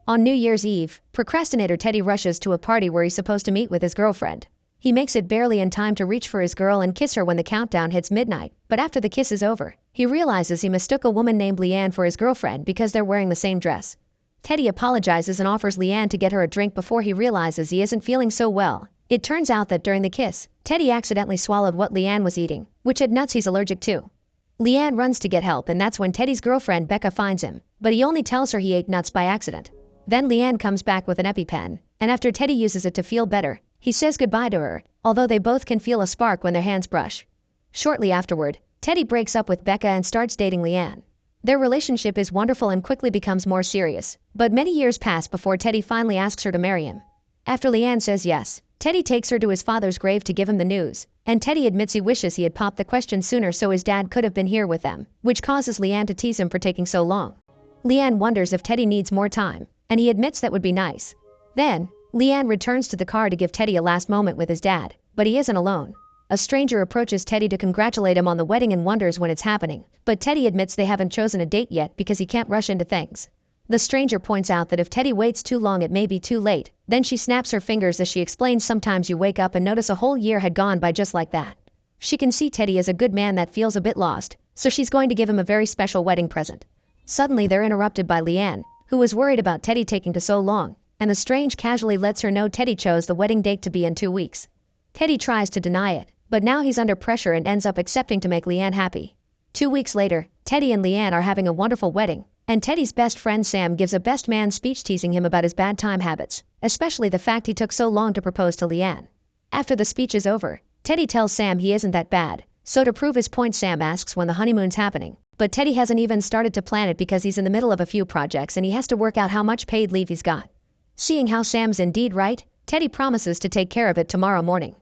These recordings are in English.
On New Year's Eve, procrastinator Teddy rushes to a party where he's supposed to meet with his girlfriend. He makes it barely in time to reach for his girl and kiss her when the countdown hits midnight, but after the kiss is over, he realizes he mistook a woman named Leanne for his girlfriend because they're wearing the same dress. Teddy apologizes and offers Leanne to get her a drink before he realizes he isn't feeling so well. It turns out that during the kiss, Teddy accidentally swallowed what Leanne was eating, which had nuts he's allergic to. Leanne runs to get help, and that's when Teddy's girlfriend Becca finds him, but he only tells her he ate nuts by accident. Then Leanne comes back with an EpiPen, and after Teddy uses it to feel better, he says goodbye to her, although they both can feel a spark when their hands brush. Shortly afterward, Teddy breaks up with Becca and starts dating Leanne. Their relationship is wonderful and quickly becomes more serious, but many years pass before Teddy finally asks her to marry him. After Leanne says yes, Teddy takes her to his father's grave to give him the news, and Teddy admits he wishes he had popped the question sooner so his dad could have been here with them, which causes Leanne to tease him for taking so long. Leanne wonders if Teddy needs more time, and he admits that would be nice. Then, Leanne returns to the car to give Teddy a last moment with his dad, but he isn't alone. A stranger approaches Teddy to congratulate him on the wedding and wonders when it's happening, but Teddy admits they haven't chosen a date yet because he can't rush into things. The stranger points out that if Teddy waits too long it may be too late, then she snaps her fingers as she explains sometimes you wake up and notice a whole year had gone by just like that. She can see Teddy as a good man that feels a bit lost, so she's going to give him a very special wedding present. Suddenly they're interrupted by Leanne, who was worried about Teddy taking so long, and the strange casually lets her know Teddy chose the wedding date to be in 2 weeks. Teddy tries to deny it, but now he's under pressure and ends up accepting to make Leanne happy. 2 weeks later, Teddy and Leanne are having a wonderful wedding, and Teddy's best friend Sam gives a best man speech teasing him about his bad time habits, especially the fact he took so long to propose to Leanne. After the speech is over, Teddy tells Sam he isn't that bad, so to prove his point Sam asks when the honeymoon's happening, but Teddy hasn't even started to plan it because he's in the middle of a few projects and he has to work out how much paid leave he's got. Seeing how Sam's indeed right, Teddy promises to take care of it tomorrow morning.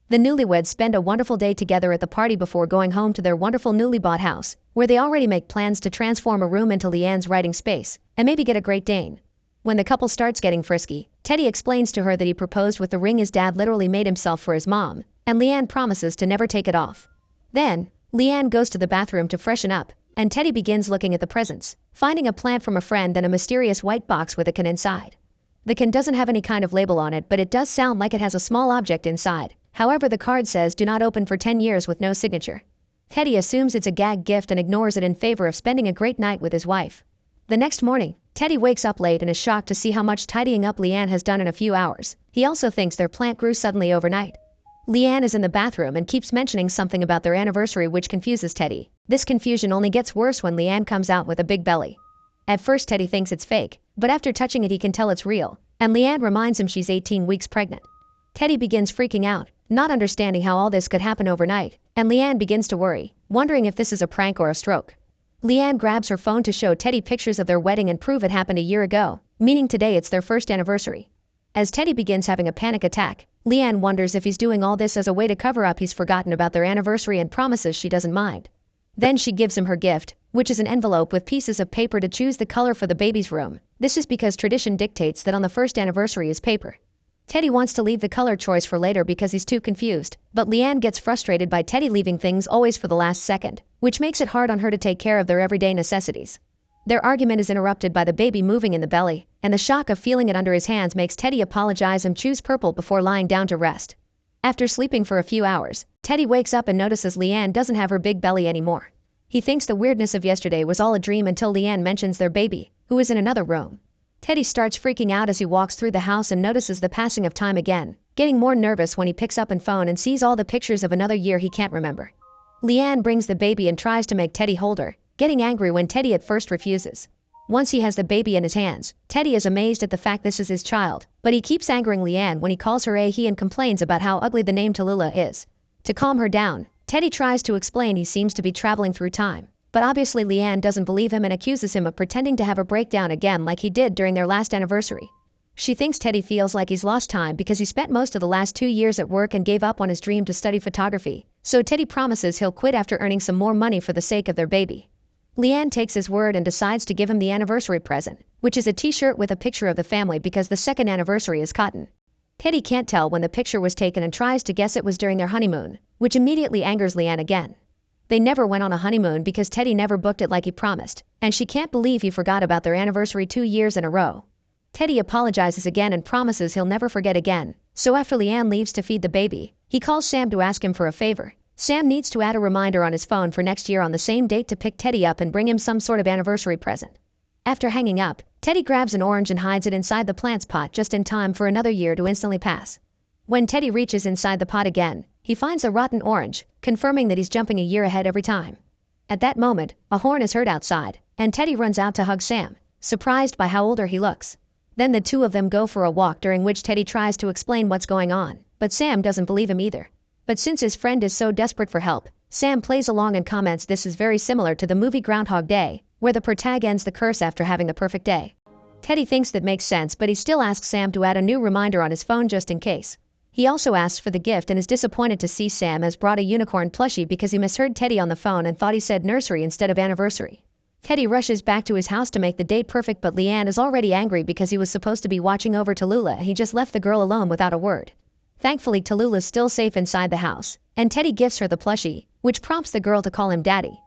The newlyweds spend a wonderful day together at the party before going home to their wonderful newly bought house, where they already make plans to transform a room into Leanne's writing space, and maybe get a Great Dane. When the couple starts getting frisky, Teddy explains to her that he proposed with the ring his dad literally made himself for his mom, and Leanne promises to never take it off. Then, Leanne goes to the bathroom to freshen up, and Teddy begins looking at the presents, finding a plant from a friend and a mysterious white box with a can inside. The can doesn't have any kind of label on it, but it does sound like it has a small object inside. However, the card says do not open for 10 years with no signature. Teddy assumes it's a gag gift and ignores it in favor of spending a great night with his wife. The next morning, Teddy wakes up late and is shocked to see how much tidying up Leanne has done in a few hours. He also thinks their plant grew suddenly overnight. Leanne is in the bathroom and keeps mentioning something about their anniversary, which confuses Teddy. This confusion only gets worse when Leanne comes out with a big belly. At first Teddy thinks it's fake, but after touching it he can tell it's real, and Leanne reminds him she's 18 weeks pregnant. Teddy begins freaking out, not understanding how all this could happen overnight, and Leanne begins to worry, wondering if this is a prank or a stroke. Leanne grabs her phone to show Teddy pictures of their wedding and prove it happened a year ago, meaning today it's their first anniversary. As Teddy begins having a panic attack, Leanne wonders if he's doing all this as a way to cover up he's forgotten about their anniversary and promises she doesn't mind. Then she gives him her gift, which is an envelope with pieces of paper to choose the color for the baby's room. This is because tradition dictates that on the first anniversary is paper. Teddy wants to leave the color choice for later because he's too confused, but Leanne gets frustrated by Teddy leaving things always for the last second, which makes it hard on her to take care of their everyday necessities. Their argument is interrupted by the baby moving in the belly, and the shock of feeling it under his hands makes Teddy apologize and choose purple before lying down to rest. After sleeping for a few hours, Teddy wakes up and notices Leanne doesn't have her big belly anymore. He thinks the weirdness of yesterday was all a dream until Leanne mentions their baby, who is in another room. Teddy starts freaking out as he walks through the house and notices the passing of time again, getting more nervous when he picks up a phone and sees all the pictures of another year he can't remember. Leanne brings the baby and tries to make Teddy hold her, getting angry when Teddy at first refuses. Once he has the baby in his hands, Teddy is amazed at the fact this is his child, but he keeps angering Leanne when he calls her a he and complains about how ugly the name Tallulah is. To calm her down, Teddy tries to explain he seems to be traveling through time, but obviously Leanne doesn't believe him and accuses him of pretending to have a breakdown again like he did during their last anniversary. She thinks Teddy feels like he's lost time because he spent most of the last 2 years at work and gave up on his dream to study photography, so Teddy promises he'll quit after earning some more money for the sake of their baby. Leanne takes his word and decides to give him the anniversary present, which is a t-shirt with a picture of the family because the second anniversary is cotton. Teddy can't tell when the picture was taken and tries to guess it was during their honeymoon, which immediately angers Leanne again. They never went on a honeymoon because Teddy never booked it like he promised, and she can't believe he forgot about their anniversary 2 years in a row. Teddy apologizes again and promises he'll never forget again. So after Leanne leaves to feed the baby, he calls Sam to ask him for a favor. Sam needs to add a reminder on his phone for next year on the same date to pick Teddy up and bring him some sort of anniversary present. After hanging up, Teddy grabs an orange and hides it inside the plant's pot just in time for another year to instantly pass. When Teddy reaches inside the pot again, he finds a rotten orange, confirming that he's jumping a year ahead every time. At that moment, a horn is heard outside, and Teddy runs out to hug Sam, surprised by how older he looks. Then the two of them go for a walk, during which Teddy tries to explain what's going on, but Sam doesn't believe him either. But since his friend is so desperate for help, Sam plays along and comments this is very similar to the movie Groundhog Day, where the protag ends the curse after having the perfect day. Teddy thinks that makes sense, but he still asks Sam to add a new reminder on his phone just in case. He also asks for the gift and is disappointed to see Sam has brought a unicorn plushie because he misheard Teddy on the phone and thought he said nursery instead of anniversary. Teddy rushes back to his house to make the date perfect, but Leanne is already angry because he was supposed to be watching over Tallulah and he just left the girl alone without a word. Thankfully, Tallulah's still safe inside the house, and Teddy gives her the plushie, which prompts the girl to call him daddy.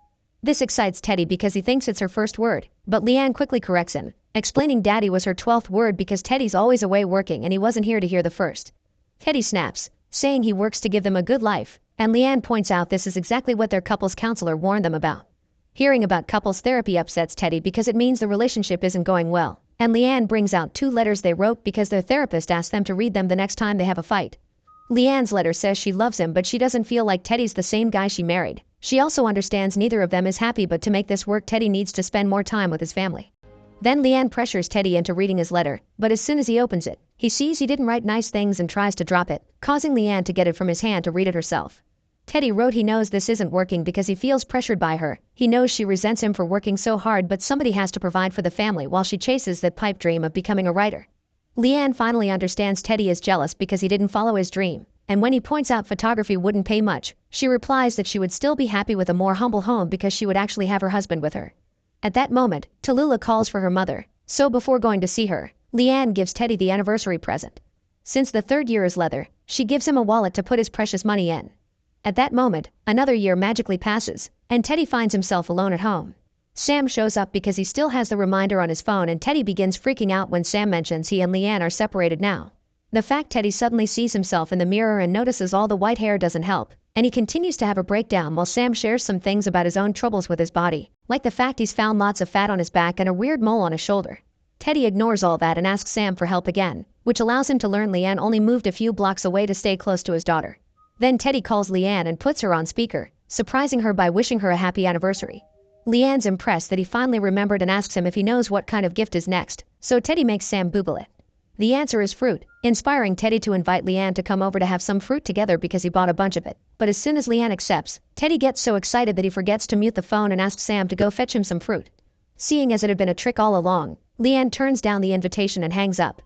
This excites Teddy because he thinks it's her first word, but Leanne quickly corrects him, explaining daddy was her 12th word because Teddy's always away working and he wasn't here to hear the first. Teddy snaps, saying he works to give them a good life, and Leanne points out this is exactly what their couples counselor warned them about. Hearing about couples therapy upsets Teddy because it means the relationship isn't going well, and Leanne brings out 2 letters they wrote because their therapist asked them to read them the next time they have a fight. Leanne's letter says she loves him, but she doesn't feel like Teddy's the same guy she married. She also understands neither of them is happy, but to make this work Teddy needs to spend more time with his family. Then Leanne pressures Teddy into reading his letter, but as soon as he opens it, he sees he didn't write nice things and tries to drop it, causing Leanne to get it from his hand to read it herself. Teddy wrote he knows this isn't working because he feels pressured by her. He knows she resents him for working so hard, but somebody has to provide for the family while she chases that pipe dream of becoming a writer. Leanne finally understands Teddy is jealous because he didn't follow his dream, and when he points out photography wouldn't pay much, she replies that she would still be happy with a more humble home because she would actually have her husband with her. At that moment, Tallulah calls for her mother, so before going to see her, Leanne gives Teddy the anniversary present. Since the 3rd year is leather, she gives him a wallet to put his precious money in. At that moment, another year magically passes, and Teddy finds himself alone at home. Sam shows up because he still has the reminder on his phone, and Teddy begins freaking out when Sam mentions he and Leanne are separated now. The fact Teddy suddenly sees himself in the mirror and notices all the white hair doesn't help, and he continues to have a breakdown while Sam shares some things about his own troubles with his body, like the fact he's found lots of fat on his back and a weird mole on his shoulder. Teddy ignores all that and asks Sam for help again, which allows him to learn Leanne only moved a few blocks away to stay close to his daughter. Then Teddy calls Leanne and puts her on speaker, surprising her by wishing her a happy anniversary. Leanne's impressed that he finally remembered and asks him if he knows what kind of gift is next, so Teddy makes Sam Google it. The answer is fruit, inspiring Teddy to invite Leanne to come over to have some fruit together because he bought a bunch of it. But as soon as Leanne accepts, Teddy gets so excited that he forgets to mute the phone and asks Sam to go fetch him some fruit. Seeing as it had been a trick all along, Leanne turns down the invitation and hangs up.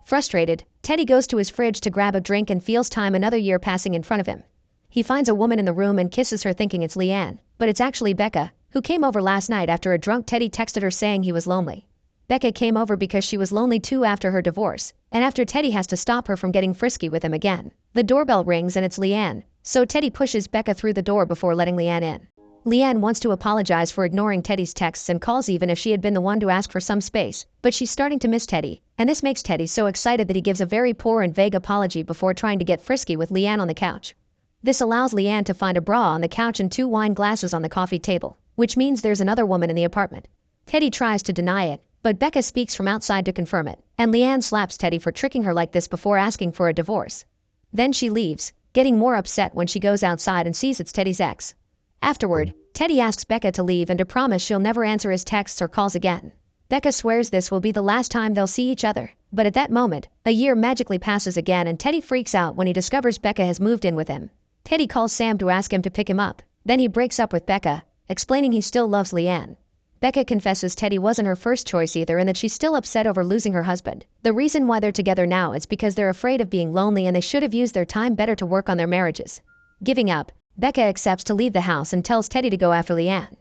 Frustrated, Teddy goes to his fridge to grab a drink and feels time another year passing in front of him. He finds a woman in the room and kisses her thinking it's Leanne, but it's actually Becca, who came over last night after a drunk Teddy texted her saying he was lonely. Becca came over because she was lonely too after her divorce, and after Teddy has to stop her from getting frisky with him again. The doorbell rings and it's Leanne, so Teddy pushes Becca through the door before letting Leanne in. Leanne wants to apologize for ignoring Teddy's texts and calls even if she had been the one to ask for some space, but she's starting to miss Teddy, and this makes Teddy so excited that he gives a very poor and vague apology before trying to get frisky with Leanne on the couch. This allows Leanne to find a bra on the couch and 2 wine glasses on the coffee table, which means there's another woman in the apartment. Teddy tries to deny it, but Becca speaks from outside to confirm it, and Leanne slaps Teddy for tricking her like this before asking for a divorce. Then she leaves, getting more upset when she goes outside and sees it's Teddy's ex. Afterward, Teddy asks Becca to leave and to promise she'll never answer his texts or calls again. Becca swears this will be the last time they'll see each other, but at that moment, a year magically passes again and Teddy freaks out when he discovers Becca has moved in with him. Teddy calls Sam to ask him to pick him up, then he breaks up with Becca, explaining he still loves Leanne. Becca confesses Teddy wasn't her first choice either and that she's still upset over losing her husband. The reason why they're together now is because they're afraid of being lonely and they should have used their time better to work on their marriages. Giving up, Becca accepts to leave the house and tells Teddy to go after Leanne.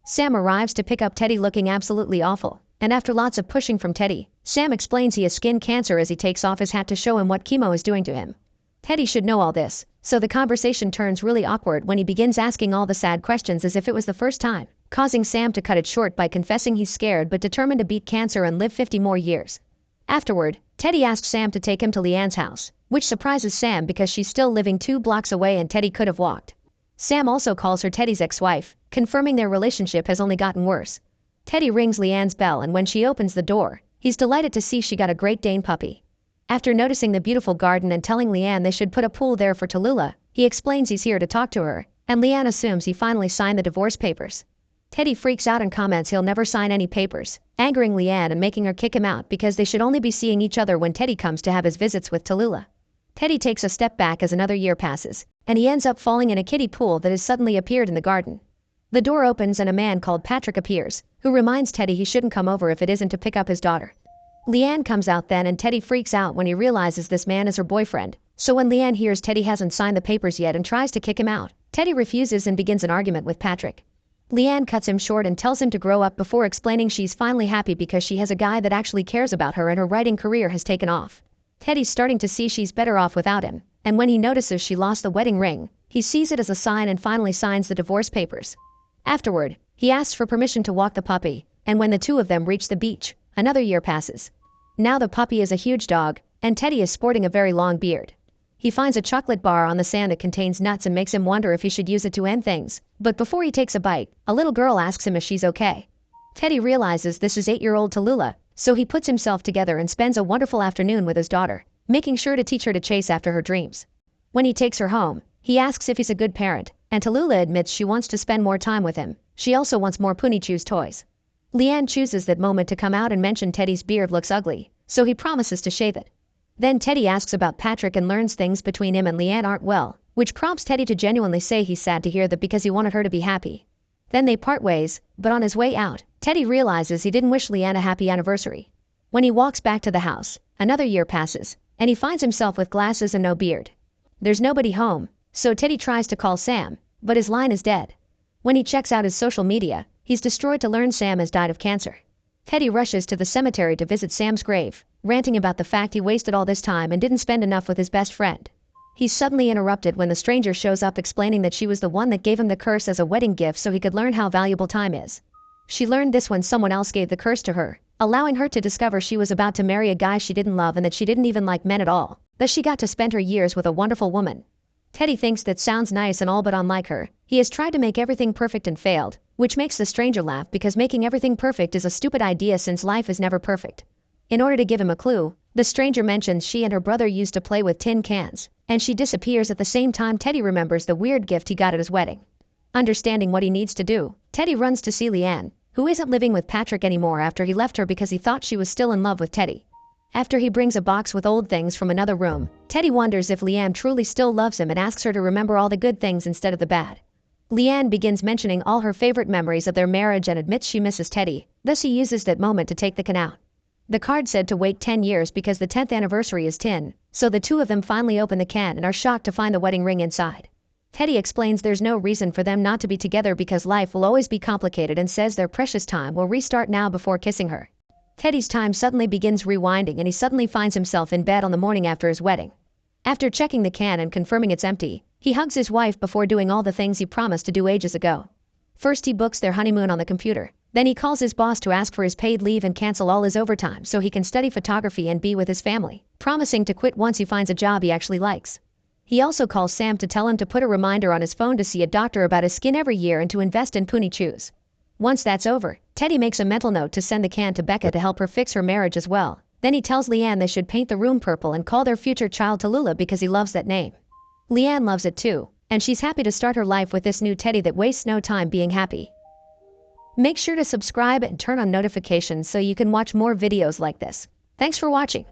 Sam arrives to pick up Teddy looking absolutely awful, and after lots of pushing from Teddy, Sam explains he has skin cancer as he takes off his hat to show him what chemo is doing to him. Teddy should know all this, so the conversation turns really awkward when he begins asking all the sad questions as if it was the first time, causing Sam to cut it short by confessing he's scared but determined to beat cancer and live 50 more years. Afterward, Teddy asks Sam to take him to Leanne's house, which surprises Sam because she's still living 2 blocks away and Teddy could have walked. Sam also calls her Teddy's ex-wife, confirming their relationship has only gotten worse. Teddy rings Leanne's bell and when she opens the door, he's delighted to see she got a Great Dane puppy. After noticing the beautiful garden and telling Leanne they should put a pool there for Tallulah, he explains he's here to talk to her, and Leanne assumes he finally signed the divorce papers. Teddy freaks out and comments he'll never sign any papers, angering Leanne and making her kick him out because they should only be seeing each other when Teddy comes to have his visits with Tallulah. Teddy takes a step back as another year passes, and he ends up falling in a kiddie pool that has suddenly appeared in the garden. The door opens and a man called Patrick appears, who reminds Teddy he shouldn't come over if it isn't to pick up his daughter. Leanne comes out then and Teddy freaks out when he realizes this man is her boyfriend, so when Leanne hears Teddy hasn't signed the papers yet and tries to kick him out, Teddy refuses and begins an argument with Patrick. Leanne cuts him short and tells him to grow up before explaining she's finally happy because she has a guy that actually cares about her and her writing career has taken off. Teddy's starting to see she's better off without him, and when he notices she lost the wedding ring, he sees it as a sign and finally signs the divorce papers. Afterward, he asks for permission to walk the puppy, and when the two of them reach the beach, another year passes. Now the puppy is a huge dog, and Teddy is sporting a very long beard. He finds a chocolate bar on the sand that contains nuts and makes him wonder if he should use it to end things, but before he takes a bite, a little girl asks him if she's okay. Teddy realizes this is 8-year-old Tallulah, so he puts himself together and spends a wonderful afternoon with his daughter, making sure to teach her to chase after her dreams. When he takes her home, he asks if he's a good parent, and Tallulah admits she wants to spend more time with him. She also wants more Poonie Chews toys. Leanne chooses that moment to come out and mention Teddy's beard looks ugly, so he promises to shave it. Then Teddy asks about Patrick and learns things between him and Leanne aren't well, which prompts Teddy to genuinely say he's sad to hear that because he wanted her to be happy. Then they part ways, but on his way out, Teddy realizes he didn't wish Leanne a happy anniversary. When he walks back to the house, another year passes, and he finds himself with glasses and no beard. There's nobody home, so Teddy tries to call Sam, but his line is dead. When he checks out his social media, he's destroyed to learn Sam has died of cancer. Teddy rushes to the cemetery to visit Sam's grave, ranting about the fact he wasted all this time and didn't spend enough with his best friend. He's suddenly interrupted when the stranger shows up explaining that she was the one that gave him the curse as a wedding gift so he could learn how valuable time is. She learned this when someone else gave the curse to her, allowing her to discover she was about to marry a guy she didn't love and that she didn't even like men at all, thus she got to spend her years with a wonderful woman. Teddy thinks that sounds nice and all but unlike her. He has tried to make everything perfect and failed, which makes the stranger laugh because making everything perfect is a stupid idea since life is never perfect. In order to give him a clue, the stranger mentions she and her brother used to play with tin cans, and she disappears at the same time Teddy remembers the weird gift he got at his wedding. Understanding what he needs to do, Teddy runs to see Leanne, who isn't living with Patrick anymore after he left her because he thought she was still in love with Teddy. After he brings a box with old things from another room, Teddy wonders if Leanne truly still loves him and asks her to remember all the good things instead of the bad. Leanne begins mentioning all her favorite memories of their marriage and admits she misses Teddy, thus he uses that moment to take the can out. The card said to wait 10 years because the 10th anniversary is tin, so the two of them finally open the can and are shocked to find the wedding ring inside. Teddy explains there's no reason for them not to be together because life will always be complicated and says their precious time will restart now before kissing her. Teddy's time suddenly begins rewinding and he suddenly finds himself in bed on the morning after his wedding. After checking the can and confirming it's empty, he hugs his wife before doing all the things he promised to do ages ago. First he books their honeymoon on the computer. Then he calls his boss to ask for his paid leave and cancel all his overtime so he can study photography and be with his family, promising to quit once he finds a job he actually likes. He also calls Sam to tell him to put a reminder on his phone to see a doctor about his skin every year and to invest in Poonie Chews. Once that's over, Teddy makes a mental note to send the can to Becca to help her fix her marriage as well. Then he tells Leanne they should paint the room purple and call their future child Tallulah because he loves that name. Leanne loves it too, and she's happy to start her life with this new Teddy that wastes no time being happy. Make sure to subscribe and turn on notifications so you can watch more videos like this. Thanks for watching.